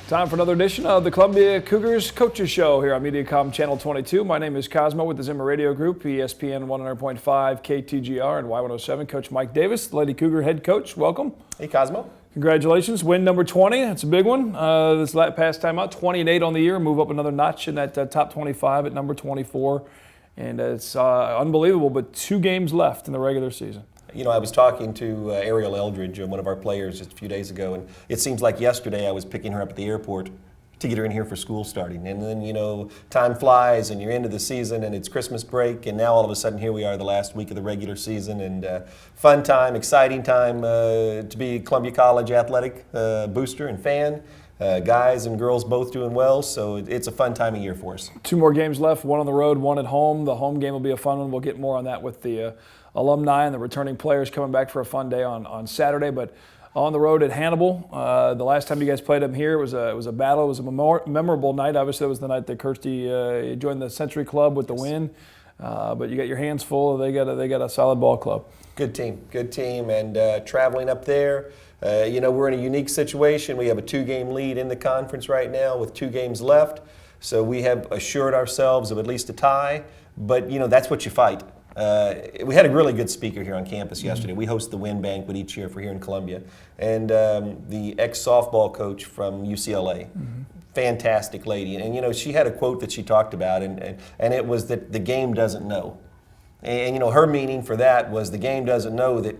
Time for another edition of the Columbia Cougars Coaches Show here on Mediacom Channel 22. My name is Cosmo with the Zimmer Radio Group, ESPN 100.5, KTGR, and Y107. Coach Mike Davis, the Lady Cougar head coach. Welcome. Hey, Cosmo. Congratulations. Win number 20. That's a big one. This past time out, 20-8 on the year. Move up another notch in that top 25 at number 24. And it's unbelievable, but 2 games left in the regular season. You know, I was talking to Ariel Eldridge, one of our players, just a few days ago, and it seems like yesterday I was picking her up at the airport to get her in here for school starting. And then, you know, time flies and you're into the season and it's Christmas break, and now all of a sudden here we are the last week of the regular season, and fun time, exciting time to be Columbia College athletic booster and fan. Guys and girls both doing well, so it's a fun time of year for us. 2 more games left, 1 on the road, 1 at home. The home game will be a fun one. We'll get more on that with the alumni and the returning players coming back for a fun day on Saturday. But on the road at Hannibal, the last time you guys played them here, it was a battle. It was a memorable night. Obviously, it was the night that Kirsty joined the Century Club with the win. But you got your hands full. They got a solid ball club. Good team, and traveling up there. You know, we're in a unique situation. We have a 2-game lead in the conference right now with 2 games left. So we have assured ourselves of at least a tie. But, you know, that's what you fight. We had a really good speaker here on campus yesterday. We host the Win Banquet each year for here in Columbia. And the ex-softball coach from UCLA, fantastic lady. And, you know, she had a quote that she talked about, and it was that the game doesn't know. And, you know, her meaning for that was the game doesn't know that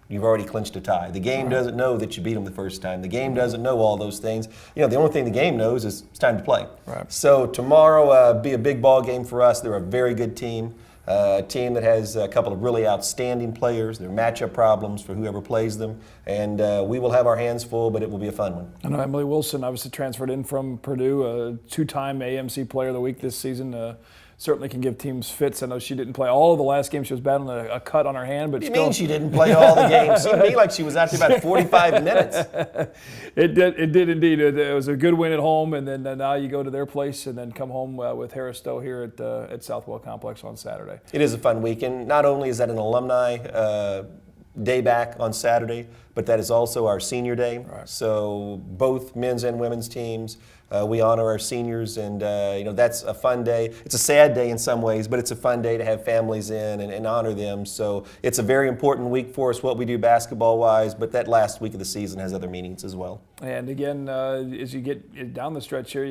you've already clinched a tie. The game doesn't know that you beat them the first time. The game doesn't know all those things. You know, the only thing the game knows is it's time to play. Right. So tomorrow be a big ball game for us. They're a very good team. A team that has a couple of really outstanding players. There are matchup problems for whoever plays them. And we will have our hands full, but it will be a fun one. I know Emily Wilson obviously transferred in from Purdue, a 2-time AMC Player of the Week this season. Certainly can give teams fits. I know she didn't play all of the last game. She was battling a cut on her hand. But what do you mean she didn't play all the games? Seemed to me like she was out there about 45 minutes. It did indeed. It was a good win at home, and then now you go to their place and then come home with Harris Stowe here at Southwell Complex on Saturday. It is a fun weekend. Not only is that an alumni day back on Saturday, but that is also our senior day. Right. So both men's and women's teams, we honor our seniors, and you know, that's a fun day. It's a sad day in some ways, but it's a fun day to have families in and honor them. So it's a very important week for us, what we do basketball-wise, but that last week of the season has other meanings as well. And again, as you get down the stretch here,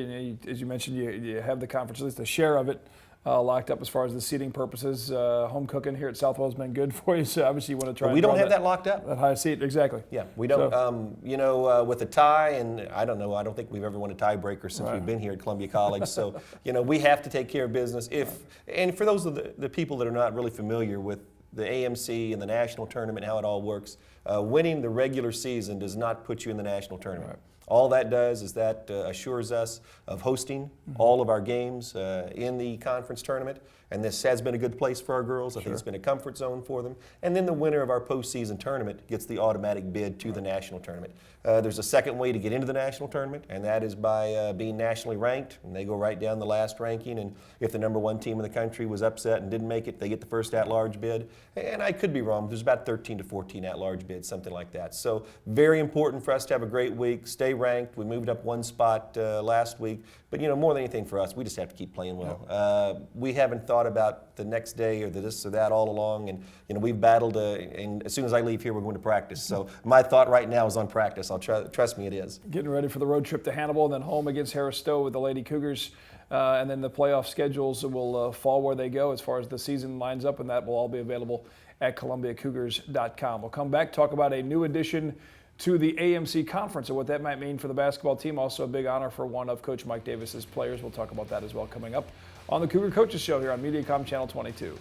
as you mentioned, you have the conference, at least a share of it, locked up as far as the seating purposes. Home cooking here at Southwell has been good for you, so obviously you want to try. But we don't have that locked up. That high seat, exactly. Yeah, we don't. So, you know, with a tie, and I don't know, I don't think we've ever won a tiebreaker since we've been here at Columbia College. So, you know, we have to take care of business. And for those of the people that are not really familiar with the AMC and the national tournament, how it all works, winning the regular season does not put you in the national tournament. Right. All that does is that assures us of hosting all of our games in the conference tournament. And this has been a good place for our girls. I think it's been a comfort zone for them. And then the winner of our postseason tournament gets the automatic bid to the national tournament. There's a second way to get into the national tournament, and that is by being nationally ranked. And they go right down the last ranking. And if the #1 team in the country was upset and didn't make it, they get the first at-large bid. And I could be wrong, but there's about 13 to 14 at-large bids, something like that. So very important for us to have a great week, stay ranked. We moved up 1 spot last week. But, you know, more than anything for us, we just have to keep playing well. We haven't thought about the next day or the this or that all along. And, you know, we've battled, and as soon as I leave here, we're going to practice. So my thought right now is on practice. Trust me, it is. Getting ready for the road trip to Hannibal, and then home against Harris Stowe with the Lady Cougars. And then the playoff schedules will fall where they go as far as the season lines up, and that will all be available at ColumbiaCougars.com. We'll come back, talk about a new addition to the AMC Conference and what that might mean for the basketball team. Also a big honor for one of Coach Mike Davis's players. We'll talk about that as well coming up on the Cougar Coaches Show here on Mediacom Channel 22.